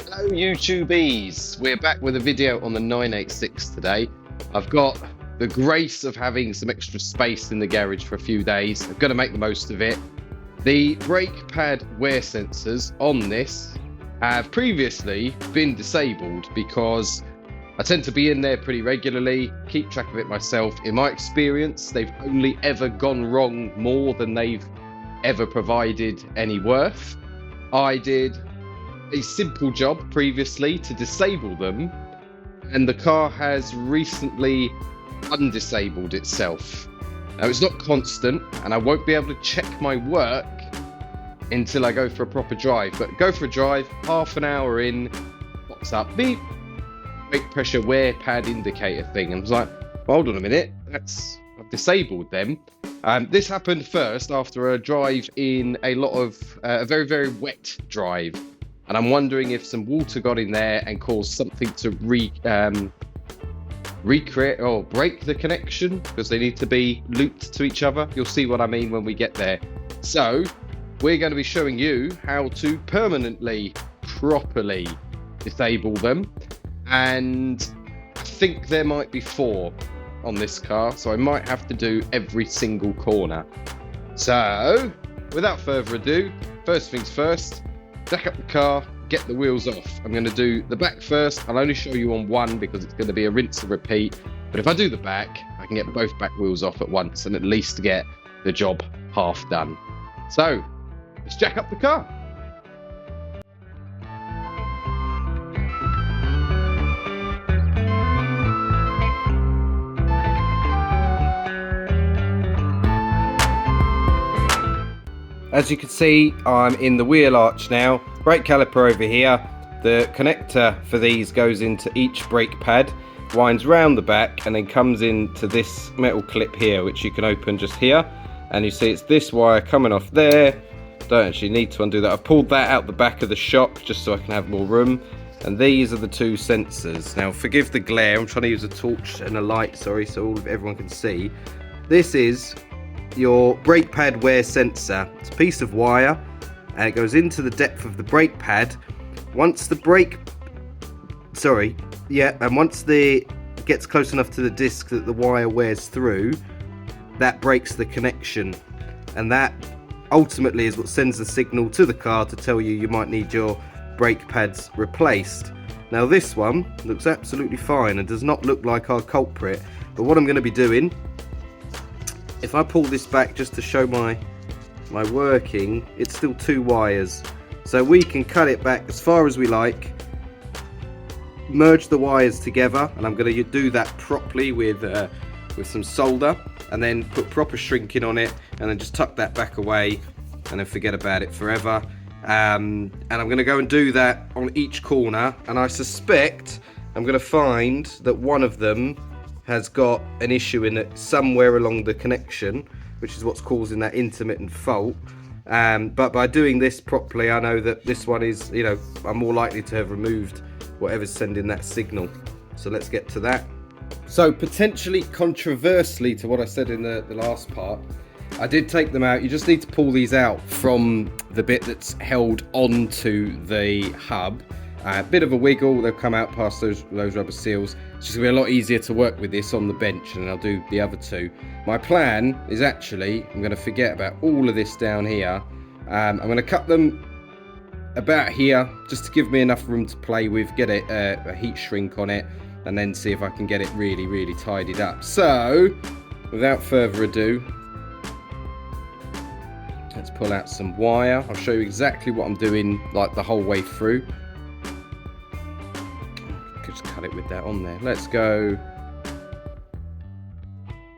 Hello YouTubies, we're back with a video on the 986 today. I've got the grace of having some extra space in the garage for a few days. I'm going to make the most of it. The brake pad wear sensors on this have previously been disabled because I tend to be in there pretty regularly, keep track of it myself. In my experience, they've only ever gone wrong more than they've ever provided any worth. I did a simple job previously to disable them, and the car has recently undisabled itself. Now it's not constant, and I won't be able to check my work until I go for a proper drive. But go for a drive, half an hour in, pops up, beep, brake pressure wear pad indicator thing, and I was like, hold on a minute, I've disabled them. This happened first after a drive in a very, very wet drive. And I'm wondering if some water got in there and caused something to recreate or break the connection, because they need to be looped to each other. You'll see what I mean when we get there. So we're going to be showing you how to permanently, properly disable them. And I think there might be 4 on this car, so I might have to do every single corner. So without further ado, first things first, jack up the car, get the wheels off. I'm going to do the back first. I'll only show you on one because it's going to be a rinse and repeat. But if I do the back, I can get both back wheels off at once and at least get the job half done. So let's jack up the car. As you can see, I'm in the wheel arch now. Brake caliper over here. The connector for these goes into each brake pad, winds round the back, and then comes into this metal clip here, which you can open just here. And you see it's this wire coming off there. Don't actually need to undo that. I've pulled that out the back of the shop just so I can have more room. And these are the 2 sensors. Now forgive the glare, I'm trying to use a torch and a light, sorry, so everyone can see. This is your brake pad wear sensor. It's a piece of wire and it goes into the depth of the brake pad. Once the gets close enough to the disc that the wire wears through, that breaks the connection, and that ultimately is what sends the signal to the car to tell you might need your brake pads replaced. Now this one looks absolutely fine and does not look like our culprit, but what I'm going to be doing, if I pull this back just to show my working, it's still 2 wires. So we can cut it back as far as we like, merge the wires together, and I'm going to do that properly with some solder, and then put proper shrinking on it, and then just tuck that back away, and then forget about it forever. And I'm going to go and do that on each corner, and I suspect I'm going to find that one of them has got an issue in it somewhere along the connection, which is what's causing that intermittent fault. But by doing this properly, I know that this one is, I'm more likely to have removed whatever's sending that signal. So let's get to that. So potentially controversially to what I said in the last part, I did take them out. You just need to pull these out from the bit that's held onto the hub. A bit of a wiggle, they'll come out past those rubber seals. It's just going to be a lot easier to work with this on the bench, and I'll do the other 2. My plan is actually, I'm going to forget about all of this down here. I'm going to cut them about here, just to give me enough room to play with, get a heat shrink on it, and then see if I can get it really, really tidied up. So, without further ado, let's pull out some wire. I'll show you exactly what I'm doing, like the whole way through. Just cut it with that on there. Let's go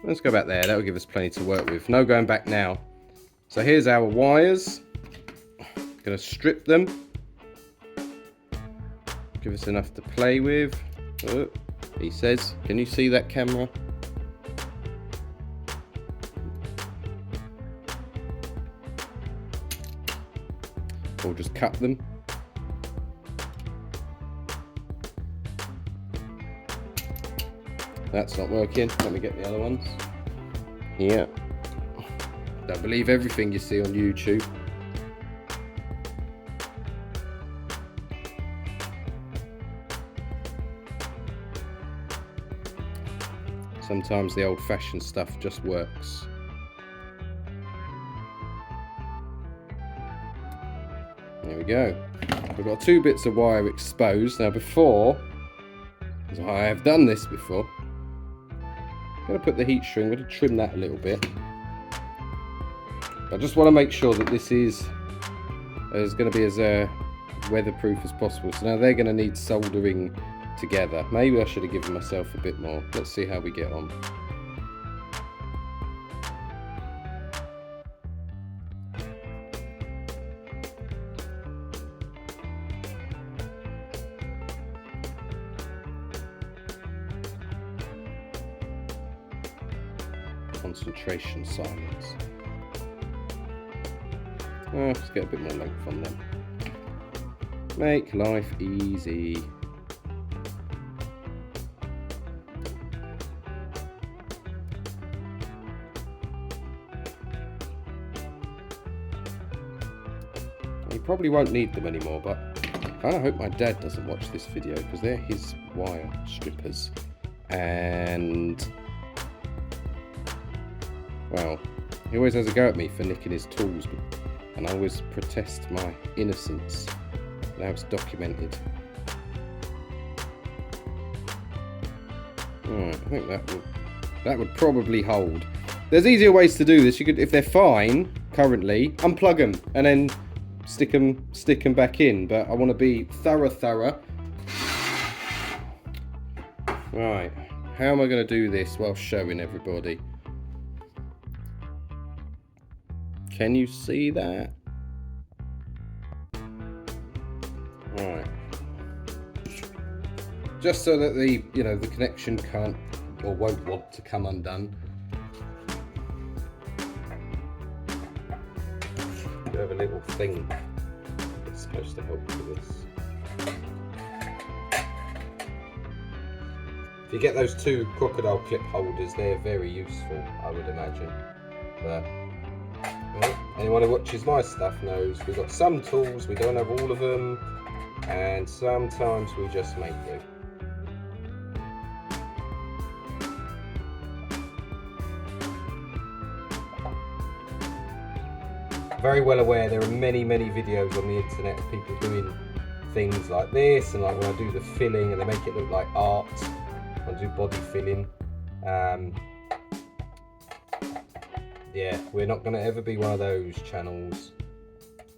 back there. That'll give us plenty to work with. No going back now. So here's our wires. Gonna strip them. Give us enough to play with. Oh, he says, can you see that camera? Or just cut them. That's not working. Let me get the other ones. Yeah. Don't believe everything you see on YouTube. Sometimes the old-fashioned stuff just works. There we go. We've got 2 bits of wire exposed. Now before, as I have done this before, I'm going to put the heat shrink, I'm going to trim that a little bit. I just want to make sure that this is going to be as weatherproof as possible. So now they're going to need soldering together. Maybe I should have given myself a bit more. Let's see how we get on. Concentration silence. Let's get a bit more length on them. Make life easy. You probably won't need them anymore, but I kind of hope my dad doesn't watch this video because they're his wire strippers. And well, he always has a go at me for nicking his tools, and I always protest my innocence. Now it's documented. Alright, I think that would probably hold. There's easier ways to do this. You could, if they're fine currently, unplug them and then stick them back in. But I want to be thorough. Right, how am I going to do this while showing everybody? Can you see that? Right. Just so that the connection can't or won't want to come undone. We have a little thing that's supposed to help with this. If you get those 2 crocodile clip holders, they're very useful, I would imagine. But well, anyone who watches my stuff knows we've got some tools, we don't have all of them, and sometimes we just make do. Very well aware there are many videos on the internet of people doing things like this, and like when I do the filling and they make it look like art, I do body filling. Yeah, we're not going to ever be one of those channels.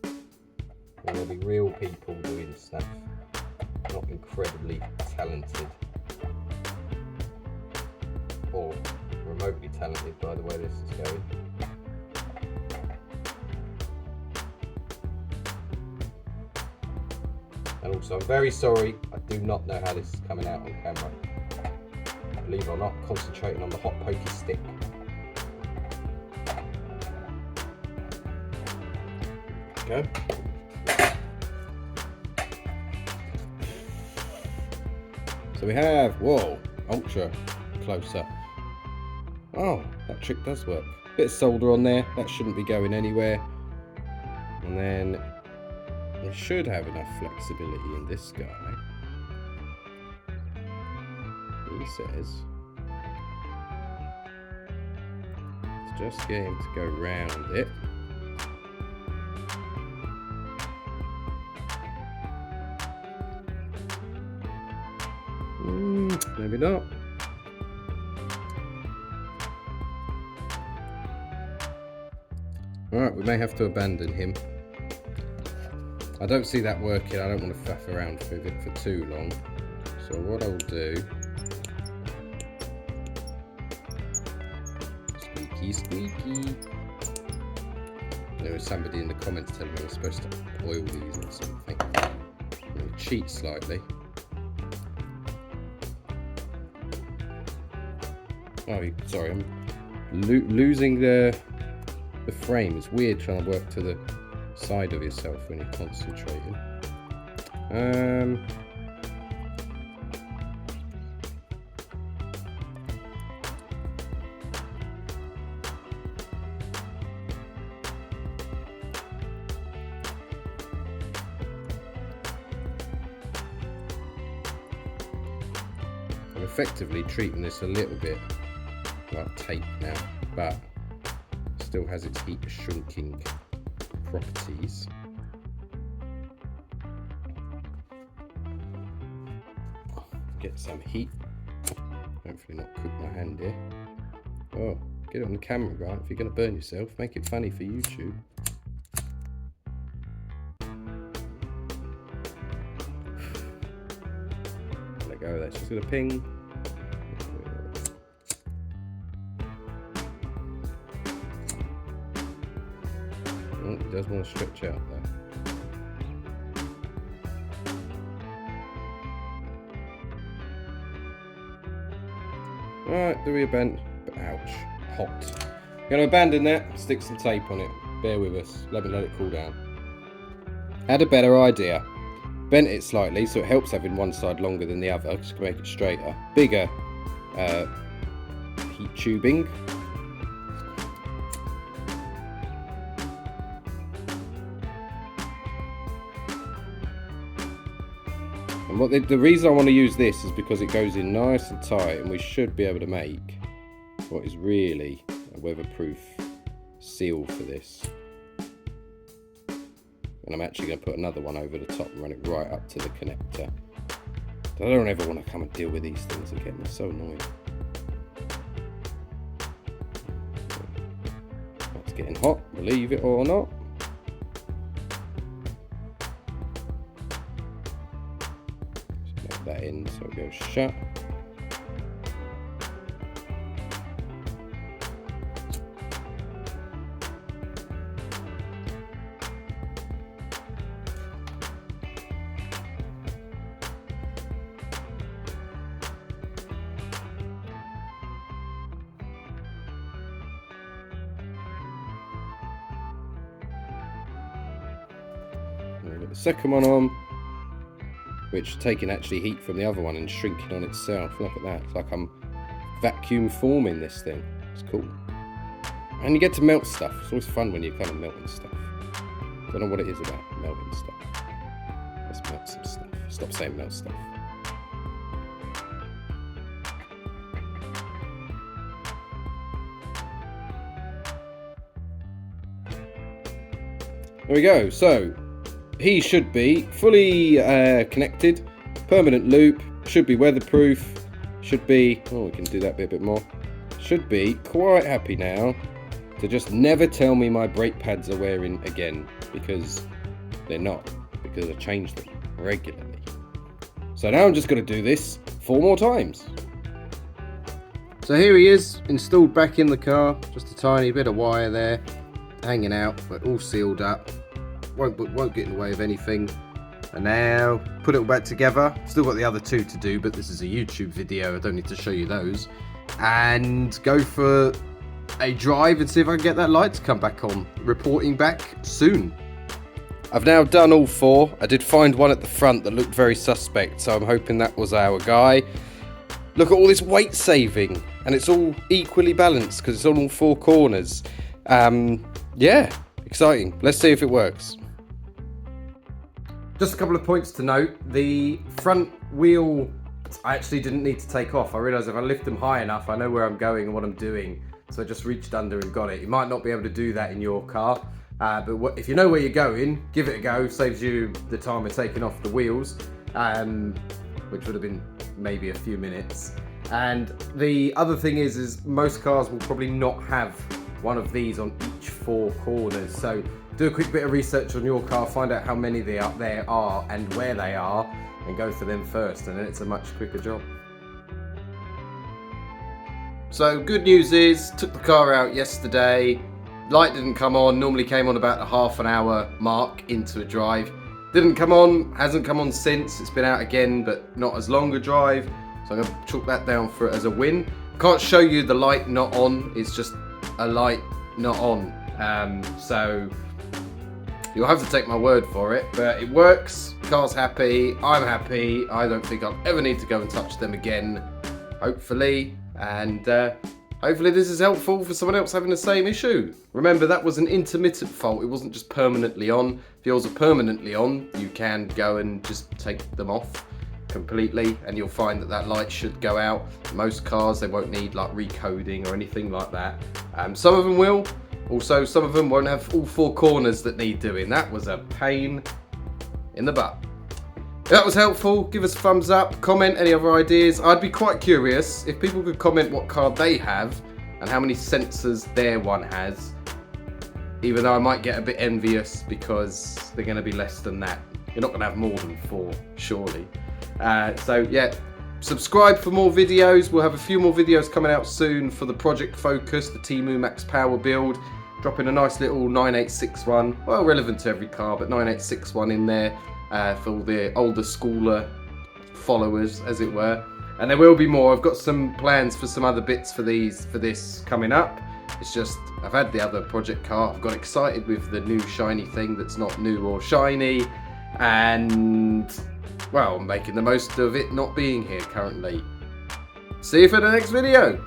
We're going to be real people doing stuff, not incredibly talented or remotely talented by the way this is going. And also, I'm very sorry, I do not know how this is coming out on camera. Believe it or not, concentrating on the hot pokey stick. Go. So we have, whoa, ultra close up. Oh, that trick does work. Bit of solder on there, that shouldn't be going anywhere. And then we should have enough flexibility in this guy. He says it's just getting to go round it. Maybe not. Alright, we may have to abandon him. I don't see that working. I don't want to faff around with it for too long. So what I'll do... Squeaky. There was somebody in the comments telling me I was supposed to oil these or something. I'm going to cheat slightly. Oh, sorry, I'm losing the frame. It's weird trying to work to the side of yourself when you're concentrating. I'm effectively treating this a little bit like tape now, but still has its heat shrinking properties. Get some heat. Hopefully not cook my hand here. Oh, get it on the camera, right? If you're going to burn yourself, make it funny for YouTube. Let go of that. It's just going to ping. Oh, it does want to stretch out there. Alright, do we abandon? Ouch, hot. Gonna abandon that, stick some tape on it. Bear with us, let it cool down. Had a better idea. Bent it slightly so it helps having one side longer than the other, just to make it straighter. Bigger heat tubing. And the reason I want to use this is because it goes in nice and tight, and we should be able to make what is really a weatherproof seal for this. And I'm actually going to put another one over the top and run it right up to the connector. I don't ever want to come and deal with these things again, they're so annoying. It's getting hot, believe it or not. That in so it goes shut. We'll get the second one on, which is taking actually heat from the other one and shrinking on itself. Look at that, it's like I'm vacuum forming this thing. It's cool. And you get to melt stuff. It's always fun when you're kind of melting stuff. Don't know what it is about melting stuff. Let's melt some stuff. Stop saying melt stuff. There we go. So he should be fully connected, permanent loop, should be weatherproof, should be, oh, we can do that bit a bit more, should be quite happy now to just never tell me my brake pads are wearing again, because they're not, because I change them regularly. So now I'm just going to do this 4 more times. So here he is, installed back in the car, just a tiny bit of wire there, hanging out, but all sealed up. Won't get in the way of anything. And now put it all back together. Still got the other 2 to do, but this is a YouTube video, I don't need to show you those. And go for a drive and see if I can get that light to come back on. Reporting back soon. I've now done all 4. I did find one at the front that looked very suspect, so I'm hoping that was our guy. Look at all this weight saving, and it's all equally balanced because it's on all 4 corners. Yeah, exciting. Let's see if it works. Just a couple of points to note. The front wheel, I actually didn't need to take off. I realised if I lift them high enough, I know where I'm going and what I'm doing. So I just reached under and got it. You might not be able to do that in your car. But if you know where you're going, give it a go. Saves you the time of taking off the wheels, which would have been maybe a few minutes. And the other thing is most cars will probably not have one of these on each 4 corners. So do a quick bit of research on your car, find out how many there are and where they are, and go for them first, and then it's a much quicker job. So good news is, took the car out yesterday, light didn't come on, normally came on about the half an hour mark into a drive. Didn't come on, hasn't come on since, it's been out again, but not as long a drive, so I'm going to chalk that down for it as a win. Can't show you the light not on, it's just a light not on, so you'll have to take my word for it, but it works, car's happy, I'm happy, I don't think I'll ever need to go and touch them again, hopefully, and hopefully this is helpful for someone else having the same issue. Remember, that was an intermittent fault, it wasn't just permanently on. If yours are permanently on, you can go and just take them off. completely, and you'll find that light should go out. Most cars, they won't need like recoding or anything like that. Some of them will. Also, some of them won't have all 4 corners that need doing. That was a pain in the butt. If that was helpful, give us a thumbs up, comment any other ideas. I'd be quite curious if people could comment what car they have and how many sensors their one has. Even though I might get a bit envious because they're going to be less than that. You're not going to have more than 4, surely. So yeah, subscribe for more videos. We'll have a few more videos coming out soon for the Project Focus, the Temu Max Power build. Dropping a nice little 9861, well, relevant to every car, but 9861 in there for all the older schooler followers, as it were. And there will be more. I've got some plans for some other bits for this coming up. It's just, I've had the other project car, I've got excited with the new shiny thing that's not new or shiny, and, well, I'm making the most of it not being here currently. See you for the next video.